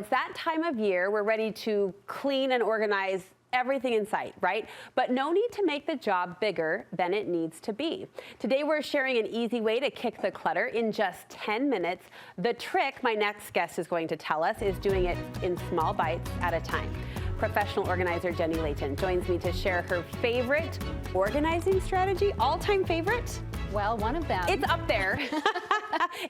It's that time of year, we're ready to clean and organize everything in sight, right? But no need to make the job bigger than it needs to be. Today we're sharing an easy way to kick the clutter in just 10 minutes. The trick my next guest is going to tell us is doing it in small bites at a time. Professional organizer Jenny Layton joins me to share her favorite organizing strategy, all-time favorite. Well, one of them. It's up there.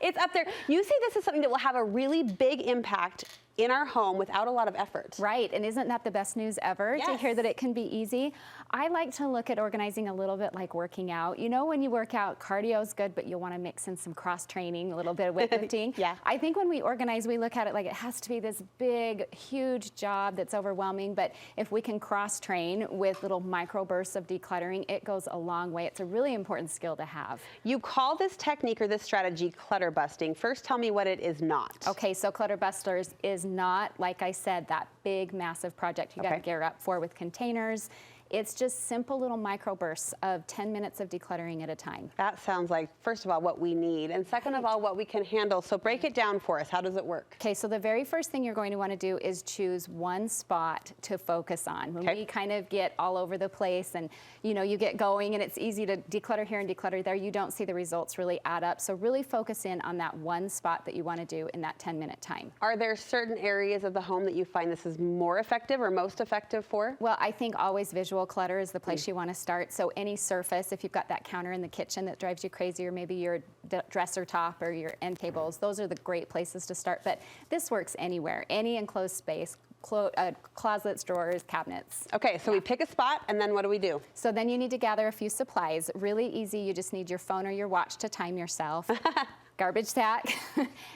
It's up there. You say this is something that will have a really big impact in our home without a lot of effort. Right, and isn't that the best news ever? Yes. To hear that it can be easy? I like to look at organizing a little bit like working out. You know, when you work out, cardio is good, but you'll want to mix in some cross training, a little bit of weightlifting. Yeah. I think when we organize, we look at it like it has to be this big, huge job that's overwhelming, but if we can cross train with little micro bursts of decluttering, it goes a long way. It's a really important skill to have. You call this technique or this strategy clutter busting. First, tell me what it is not. Okay, so Clutter Busters is not, like I said, that big, massive project you got to gear up for with containers. It's just simple little microbursts of 10 minutes of decluttering at a time. That sounds like, first of all, what we need, and second of all, what we can handle. So break it down for us. How does it work? Okay, so the very first thing you're going to want to do is choose one spot to focus on. When we kind of get all over the place and, you know, you get going and it's easy to declutter here and declutter there, you don't see the results really add up. So really focus in on that one spot that you want to do in that 10-minute time. Are there certain areas of the home that you find this is more effective or most effective for? Well, I think always visual clutter is the place you want to start. So any surface, if you've got that counter in the kitchen that drives you crazy, or maybe your dresser top or your end tables, those are the great places to start. But this works anywhere, any enclosed space, closets, drawers, cabinets. Okay, so we pick a spot, and then what do we do? So then you need to gather a few supplies. Really easy, you just need your phone or your watch to time yourself. Garbage sack,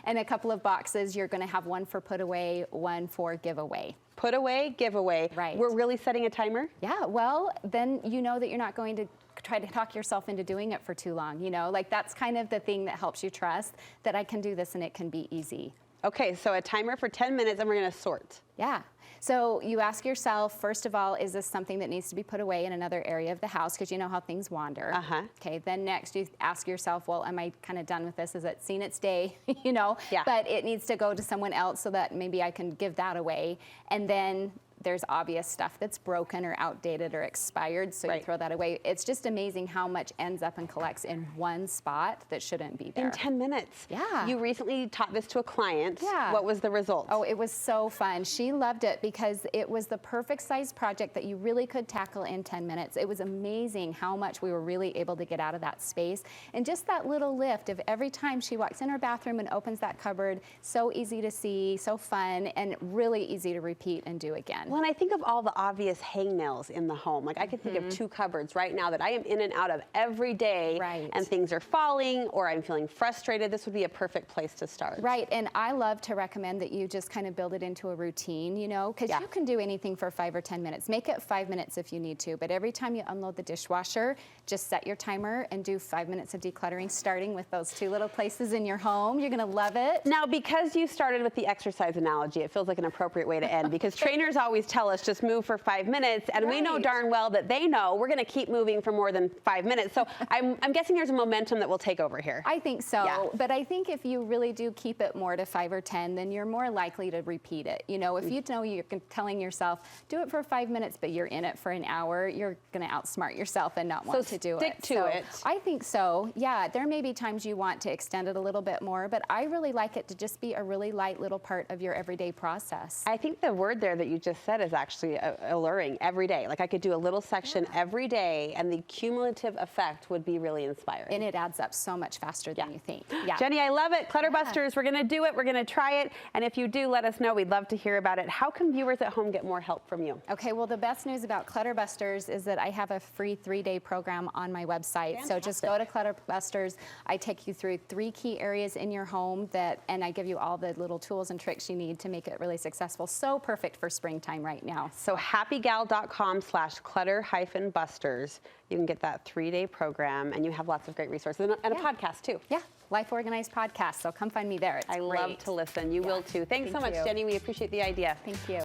and a couple of boxes. You're going to have one for put away, one for giveaway. Put away, giveaway. Right. We're really setting a timer? Yeah, well, then you know that you're not going to try to talk yourself into doing it for too long, you know? Like, that's kind of the thing that helps you trust that I can do this and it can be easy. Okay, so a timer for 10 minutes and we're going to sort. Yeah. So you ask yourself, first of all, is this something that needs to be put away in another area of the house? Because you know how things wander. Okay, then next you ask yourself, well, am I kind of done with this? Has it seen its day? You know? Yeah. But it needs to go to someone else so that maybe I can give that away. And then there's obvious stuff that's broken or outdated or expired, so you throw that away. It's just amazing how much ends up and collects in one spot that shouldn't be there. In 10 minutes. Yeah. You recently taught this to a client. Yeah. What was the result? Oh, it was so fun. She loved it because it was the perfect size project that you really could tackle in 10 minutes. It was amazing how much we were really able to get out of that space. And just that little lift of every time she walks in her bathroom and opens that cupboard, so easy to see, so fun, and really easy to repeat and do again. Well, and I think of all the obvious hangnails in the home. Like, I can think of 2 cupboards right now that I am in and out of every day, and things are falling or I'm feeling frustrated. This would be a perfect place to start. Right, and I love to recommend that you just kind of build it into a routine, you know, because you can do anything for 5 or 10 minutes. Make it 5 minutes if you need to, but every time you unload the dishwasher, just set your timer and do 5 minutes of decluttering, starting with those 2 little places in your home. You're going to love it. Now, because you started with the exercise analogy, it feels like an appropriate way to end, because trainers always tell us just move for 5 minutes, and we know darn well that they know we're going to keep moving for more than 5 minutes. So I'm guessing there's a momentum that will take over here. I think so, but I think if you really do keep it more to 5 or 10, then you're more likely to repeat it. You know, if you know you're telling yourself, do it for 5 minutes, but you're in it for an hour, you're going to outsmart yourself and not want to do it. Stick to it. I think so. Yeah, there may be times you want to extend it a little bit more, but I really like it to just be a really light little part of your everyday process. I think the word there that you just said is actually alluring. Every day. Like, I could do a little section every day, and the cumulative effect would be really inspiring. And it adds up so much faster than you think. Yeah. Jenny, I love it. Clutter Busters, we're going to do it. We're going to try it. And if you do, let us know. We'd love to hear about it. How can viewers at home get more help from you? Okay, well, the best news about Clutter Busters is that I have a free 3-day program on my website. Fantastic. So just go to Clutter Busters. I take you through 3 key areas in your home and I give you all the little tools and tricks you need to make it really successful. So perfect for springtime right now. So happygal.com/clutter-busters. You can get that 3-day program, and you have lots of great resources and a podcast too. Yeah, Life Organized podcast. So come find me there. It's I great. love to listen. You will too. Thanks so much, Jenny. We appreciate the idea. Thank you.